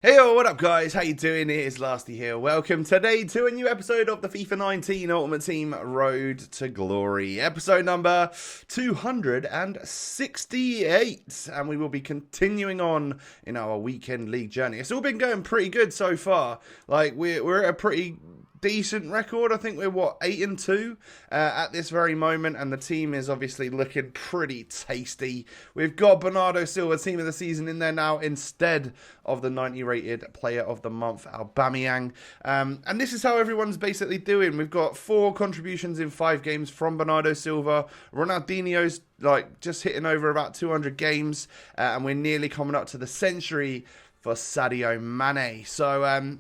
Hey, yo, what up guys, how you doing? It is Lasty here. Welcome today to a new episode of the FIFA 19 Ultimate Team Road to Glory. Episode number 268. And we will be continuing on in our weekend league journey. It's all been going pretty good so far. Like, we're at a pretty decent record. I think we're 8-2 at this very moment, and the team is obviously looking pretty tasty. We've got Bernardo Silva team of the season in there now instead of the 90 rated player of the month Aubameyang, and this is how everyone's basically doing. We've got 4 contributions in 5 games from Bernardo Silva. Ronaldinho's like just hitting over about 200 games, and we're nearly coming up to the century for Sadio Mane. So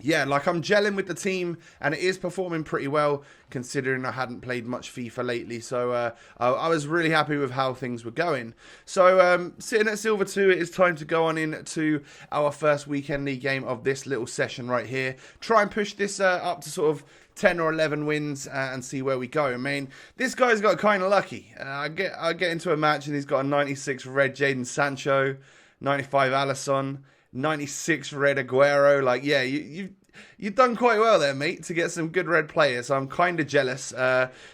yeah, like I'm gelling with the team, and it is performing pretty well considering I hadn't played much FIFA lately. So I was really happy with how things were going. So sitting at Silver 2, it is time to go on into our first weekend league game of this little session right here. Try and push this up to sort of 10 or 11 wins and see where we go. I mean, this guy's got kind of lucky. I get into a match and he's got a 96 red Jadon Sancho, 95 Alisson, 96 red Aguero. Like, yeah, you've done quite well there, mate, to get some good red players. So I'm kind of jealous,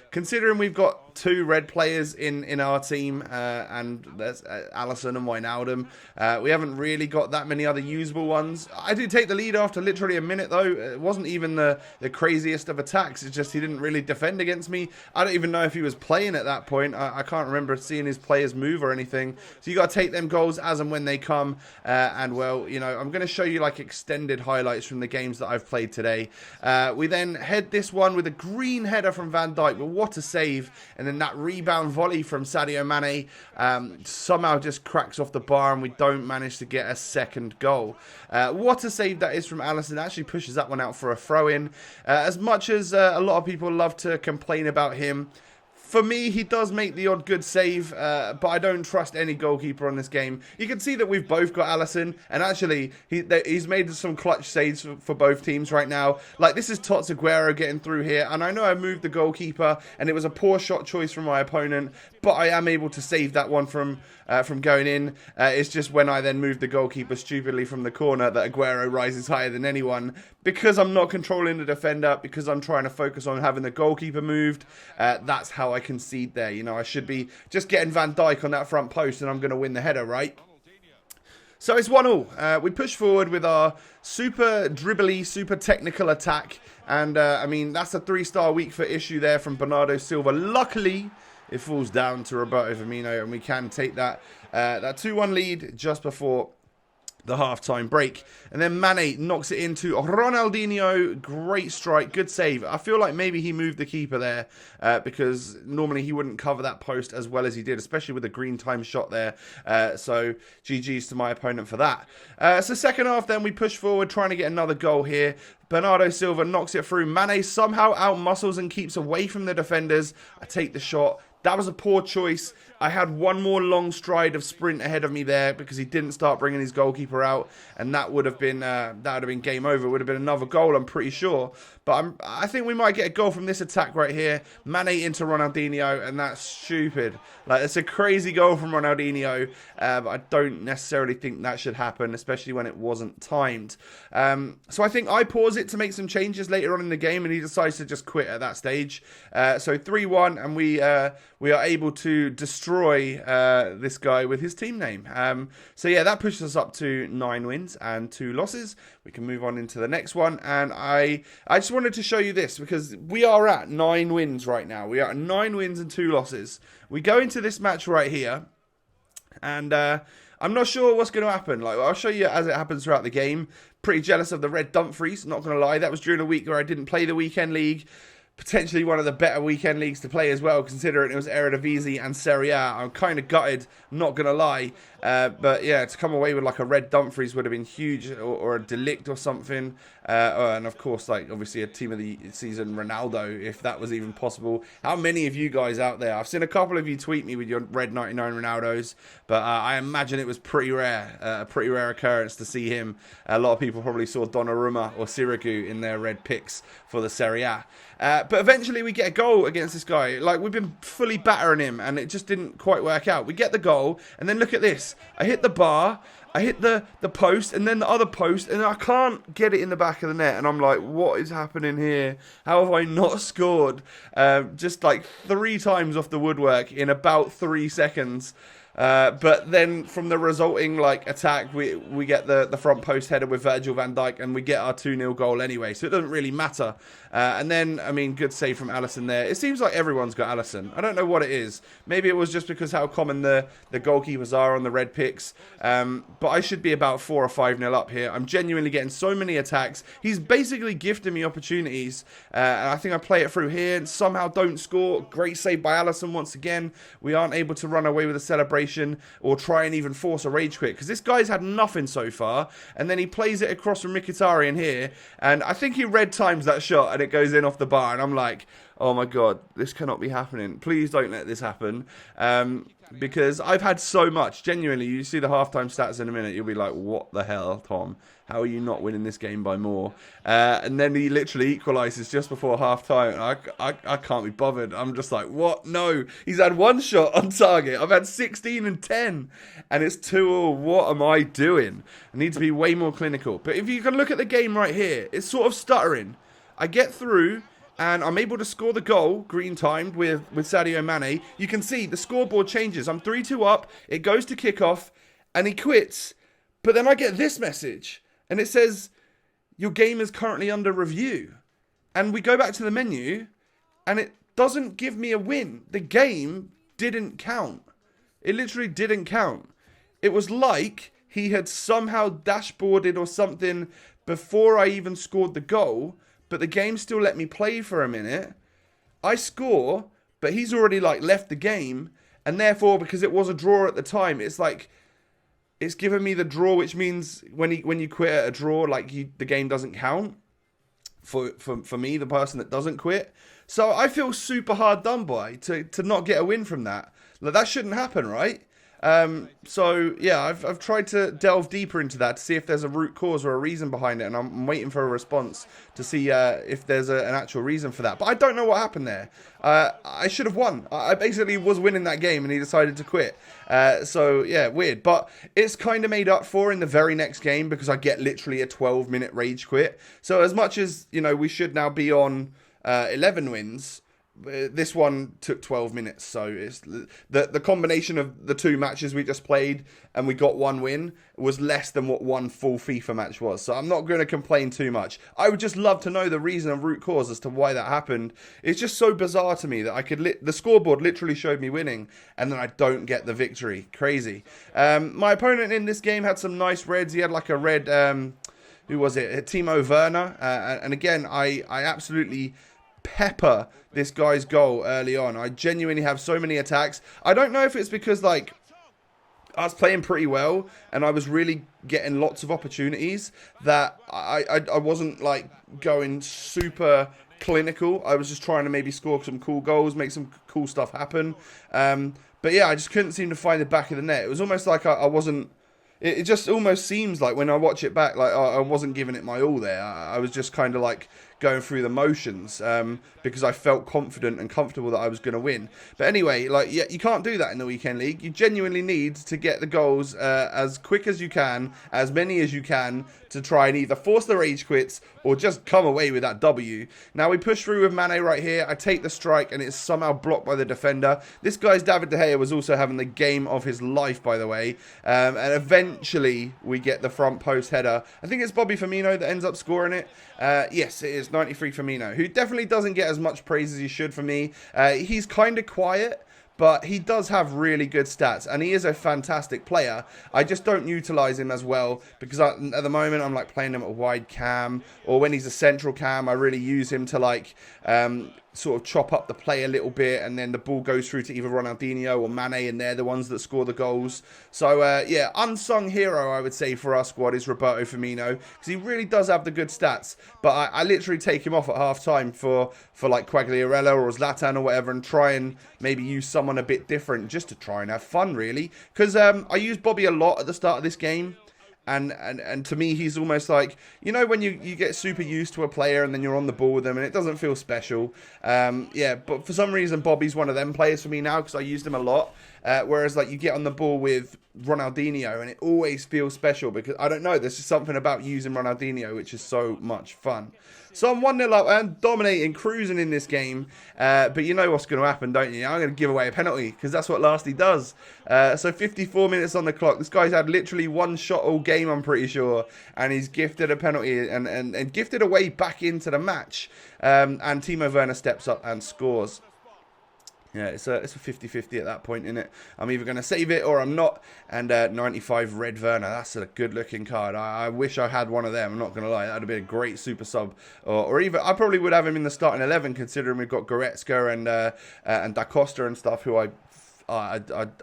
considering we've got 2 red players in our team, and there's Alisson and Wijnaldum. We haven't really got that many other usable ones. I did take the lead after literally a minute, though. It wasn't even the craziest of attacks. It's just he didn't really defend against me. I don't even know if he was playing at that point. I can't remember seeing his players move or anything. So you got to take them goals as and when they come. And, well, you know, I'm going to show you, like, extended highlights from the games that I've played today. We then head this one with a green header from Van Dijk, but what a save. And then that rebound volley from Sadio Mane somehow just cracks off the bar, and we don't manage to get a second goal. What a save that is from Alisson. Actually pushes that one out for a throw-in. As much as a lot of people love to complain about him, for me, he does make the odd good save, but I don't trust any goalkeeper on this game. You can see that we've both got Alisson, and actually, he's made some clutch saves for both teams right now. Like, this is Tots Aguero getting through here, and I know I moved the goalkeeper, and it was a poor shot choice from my opponent, but I am able to save that one from going in. It's just when I then move the goalkeeper stupidly from the corner that Aguero rises higher than anyone, because I'm not controlling the defender, because I'm trying to focus on having the goalkeeper moved. That's how I concede there. You know, I should be just getting Van Dijk on that front post and I'm going to win the header, right? So it's 1-1. We push forward with our super dribbly, super technical attack. And, I mean, that's a 3-star week for issue there from Bernardo Silva. Luckily, it falls down to Roberto Firmino, and we can take that 2-1 lead just before the half-time break. And then Mane knocks it into Ronaldinho. Great strike, good save. I feel like maybe he moved the keeper there, because normally he wouldn't cover that post as well as he did, especially with the green time shot there. So GG's to my opponent for that. So second half then, we push forward, trying to get another goal here. Bernardo Silva knocks it through. Mane somehow out-muscles and keeps away from the defenders. I take the shot. That was a poor choice. I had one more long stride of sprint ahead of me there because he didn't start bringing his goalkeeper out, and that would have been game over. It would have been another goal, I'm pretty sure. But I think we might get a goal from this attack right here. Mane into Ronaldinho, and that's stupid. Like, it's a crazy goal from Ronaldinho, but I don't necessarily think that should happen, especially when it wasn't timed. So I think I pause it to make some changes later on in the game, and he decides to just quit at that stage. So 3-1, and we are able to destroy this guy with his team name. So yeah, that pushes us up to 9 wins and 2 losses. We can move on into the next one, and I just wanted to show you this because we are at 9 wins right now. We are at 9 wins and 2 losses. We go into this match right here, and I'm not sure what's going to happen. Like, I'll show you as it happens throughout the game. Pretty jealous of the red Dumfries, not going to lie. That was during a week where I didn't play the weekend league. Potentially one of the better weekend leagues to play as well, considering it was Eredivisie and Serie A. I'm kind of gutted, not going to lie. But yeah, to come away with like a red Dumfries would have been huge, or a Delict or something. And of course, like, obviously a team of the season Ronaldo, if that was even possible. How many of you guys out there? I've seen a couple of you tweet me with your red 99 Ronaldos, but I imagine it was pretty rare, a pretty rare occurrence to see him. A lot of people probably saw Donnarumma or Sirigu in their red picks for the Serie A. But eventually we get a goal against this guy. Like, we've been fully battering him, and it just didn't quite work out. We get the goal, and then look at this. I hit the bar, I hit the post and then the other post, and I can't get it in the back of the net. And I'm like, what is happening here? How have I not scored? Just like 3 times off the woodwork in about 3 seconds. But then from the resulting like attack, we get the front post header with Virgil van Dijk, and we get our 2-0 goal anyway, so it doesn't really matter. And then, I mean, good save from Alisson there. It seems like everyone's got Alisson. I don't know what it is. Maybe it was just because how common the goalkeepers are on the red picks. But I should be about 4 or 5-0 up here. I'm genuinely getting so many attacks. He's basically gifting me opportunities. And I think I play it through here and somehow don't score. Great save by Alisson once again. We aren't able to run away with a celebration or try and even force a rage quit, because this guy's had nothing so far, and then he plays it across from Mkhitaryan here, and I think he red times that shot and it goes in off the bar, and I'm like, oh my god, this cannot be happening. Please don't let this happen. Because I've had so much. Genuinely, you see the halftime stats in a minute, you'll be like, what the hell, Tom? How are you not winning this game by more? And then he literally equalises just before halftime. I can't be bothered. I'm just like, what? No. He's had 1 shot on target. I've had 16 and 10. And it's 2-2. What am I doing? I need to be way more clinical. But if you can look at the game right here, it's sort of stuttering. I get through, and I'm able to score the goal, green timed, with Sadio Mane. You can see the scoreboard changes. I'm 3-2 up. It goes to kickoff, and he quits. But then I get this message, and it says, your game is currently under review. And we go back to the menu, and it doesn't give me a win. The game didn't count. It literally didn't count. It was like he had somehow dashboarded or something before I even scored the goal, but the game still let me play for a minute. I score, but he's already like left the game, and therefore, because it was a draw at the time, it's like it's given me the draw, which means when you quit at a draw, like the game doesn't count for me, the person that doesn't quit. So I feel super hard done by to not get a win from that. Like, that shouldn't happen, right? So yeah, I've tried to delve deeper into that to see if there's a root cause or a reason behind it, and I'm waiting for a response to see if there's an actual reason for that. But I don't know what happened there. I should have won. I basically was winning that game, and he decided to quit. So yeah, weird. But it's kind of made up for in the very next game, because I get literally a 12-minute rage quit. So as much as, you know, we should now be on 11 wins, this one took 12 minutes, so it's the combination of the 2 matches we just played and we got 1 win was less than what 1 full FIFA match was. So I'm not going to complain too much. I would just love to know the reason and root cause as to why that happened. It's just so bizarre to me that I could the scoreboard literally showed me winning, and then I don't get the victory. Crazy. My opponent in this game had some nice reds. He had like a red, who was it? Timo Werner. And again, I absolutely pepper this guy's goal early on. I genuinely have so many attacks. I don't know if it's because, like, I was playing pretty well and I was really getting lots of opportunities that I wasn't like going super clinical. I was just trying to maybe score some cool goals, make some cool stuff happen. But yeah, I just couldn't seem to find the back of the net. It was almost like I wasn't. It just almost seems like when I watch it back, like I wasn't giving it my all there. I was just kind of like going through the motions because I felt confident and comfortable that I was going to win. But anyway, like, yeah, you can't do that in the weekend league. You genuinely need to get the goals as quick as you can, as many as you can, to try and either force the rage quits or just come away with that W. Now we push through with Mane right here. I take the strike and it's somehow blocked by the defender. This guy's David De Gea was also having the game of his life, by the way. And eventually we get the front post header. I think it's Bobby Firmino that ends up scoring it. Yes, it is 93 Firmino, who definitely doesn't get as much praise as he should for me. He's kind of quiet, but he does have really good stats, and he is a fantastic player. I just don't utilise him as well, because at the moment I'm like playing him at wide cam, or when he's a central cam, I really use him to like sort of chop up the play a little bit, and then the ball goes through to either Ronaldinho or Mane, and they're the ones that score the goals. So yeah, unsung hero I would say for our squad is Roberto Firmino, because he really does have the good stats. But I literally take him off at half time for like Quagliarella or Zlatan or whatever, and try and maybe use someone a bit different just to try and have fun, really. Because I used Bobby a lot at the start of this game. And to me, he's almost like, you know, when you get super used to a player and then you're on the ball with them and it doesn't feel special. Yeah, but for some reason, Bobby's one of them players for me now because I used him a lot. Whereas like you get on the ball with Ronaldinho and it always feels special because I don't know, there's just something about using Ronaldinho which is so much fun. So I'm 1-0 up and dominating, cruising in this game. But you know what's going to happen, don't you? I'm going to give away a penalty because that's what Lasty does. So 54 minutes on the clock. This guy's had literally one shot all game, I'm pretty sure. And he's gifted a penalty and gifted a way back into the match. And Timo Werner steps up and scores. Yeah, it's a 50-50 at that point, isn't it? I'm either going to save it or I'm not. And 95 Red Werner, that's a good-looking card. I wish I had one of them, I'm not going to lie. That would have been a great super sub. Or even, I probably would have him in the starting 11, considering we've got Goretzka and Da Costa and stuff, who I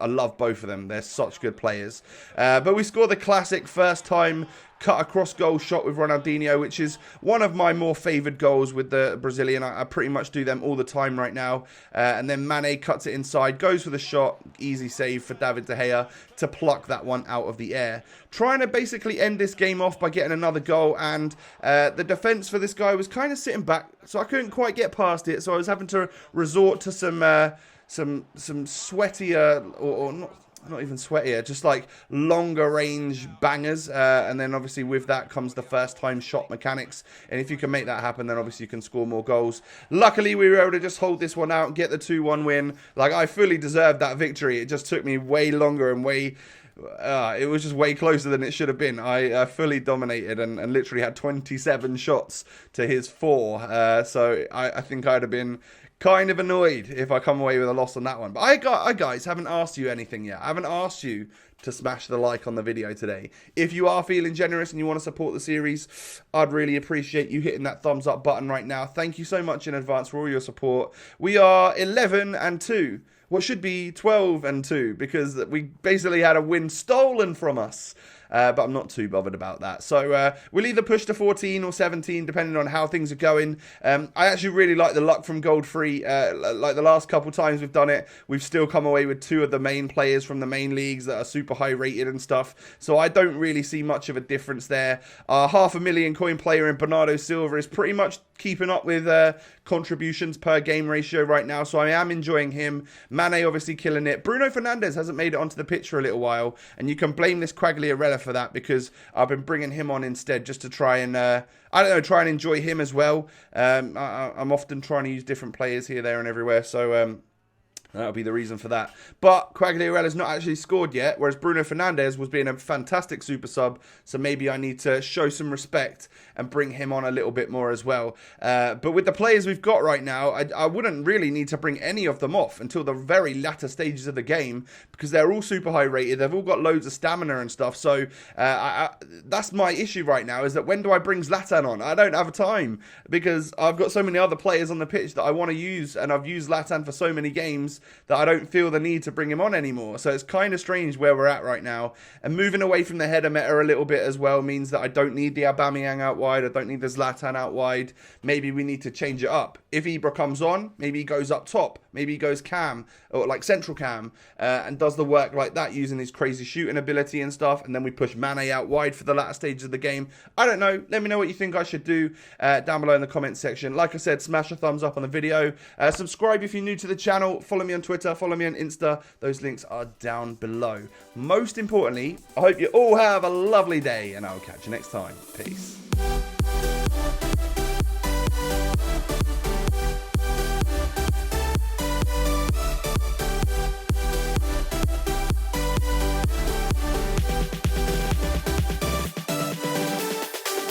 love both of them. They're such good players. But we score the classic first time cut across goal shot with Ronaldinho, which is one of my more favoured goals with the Brazilian. I pretty much do them all the time right now. And then Mane cuts it inside, goes for the shot. Easy save for David De Gea to pluck that one out of the air. Trying to basically end this game off by getting another goal. And the defence for this guy was kind of sitting back, so I couldn't quite get past it. So I was having to resort to some sweatier, or not even sweatier, just like longer range bangers. And then obviously with that comes the first time shot mechanics. And if you can make that happen, then obviously you can score more goals. Luckily, we were able to just hold this one out and get the 2-1 win. Like, I fully deserved that victory. It just took me way longer and it was just way closer than it should have been. I fully dominated and literally had 27 shots to his 4. So I think I'd have been kind of annoyed if I come away with a loss on that one. But I guys haven't asked you anything yet. I haven't asked you to smash the like on the video today. If you are feeling generous and you want to support the series, I'd really appreciate you hitting that thumbs up button right now. Thank you so much in advance for all your support. We are 11-2. What should be 12-2 because we basically had a win stolen from us. But I'm not too bothered about that. So we'll either push to 14 or 17, depending on how things are going. I actually really like the luck from Gold Free. Like the last couple times we've done it, we've still come away with 2 of the main players from the main leagues that are super high rated and stuff. So I don't really see much of a difference there. Our 500,000 coin player in Bernardo Silva is pretty much keeping up with contributions per game ratio right now. So I am enjoying him. Mane obviously killing it. Bruno Fernandes hasn't made it onto the pitch for a little while. And you can blame this Quagliarella for that because I've been bringing him on instead just to try and try and enjoy him as well. I'm often trying to use different players here, there and everywhere, so that'll be the reason for that. But Quagliarella's not actually scored yet, whereas Bruno Fernandes was being a fantastic super sub, so maybe I need to show some respect and bring him on a little bit more as well. But with the players we've got right now, I wouldn't really need to bring any of them off until the very latter stages of the game, because they're all super high rated, they've all got loads of stamina and stuff, so that's my issue right now, is that when do I bring Zlatan on? I don't have time, because I've got so many other players on the pitch that I want to use, and I've used Zlatan for so many games that I don't feel the need to bring him on anymore. So it's kind of strange where we're at right now. And moving away from the header meta a little bit as well means that I don't need the Aubameyang out wide. I don't need the Zlatan out wide. Maybe we need to change it up. If Ibra comes on, maybe he goes up top. Maybe he goes cam, or like central cam, and does the work like that using his crazy shooting ability and stuff. And then we push Mane out wide for the latter stages of the game. I don't know. Let me know what you think I should do down below in the comments section. Like I said, smash a thumbs up on the video. Subscribe if you're new to the channel. Follow me on Twitter. Follow me on Insta. Those links are down below. Most importantly, I hope you all have a lovely day, and I'll catch you next time. Peace.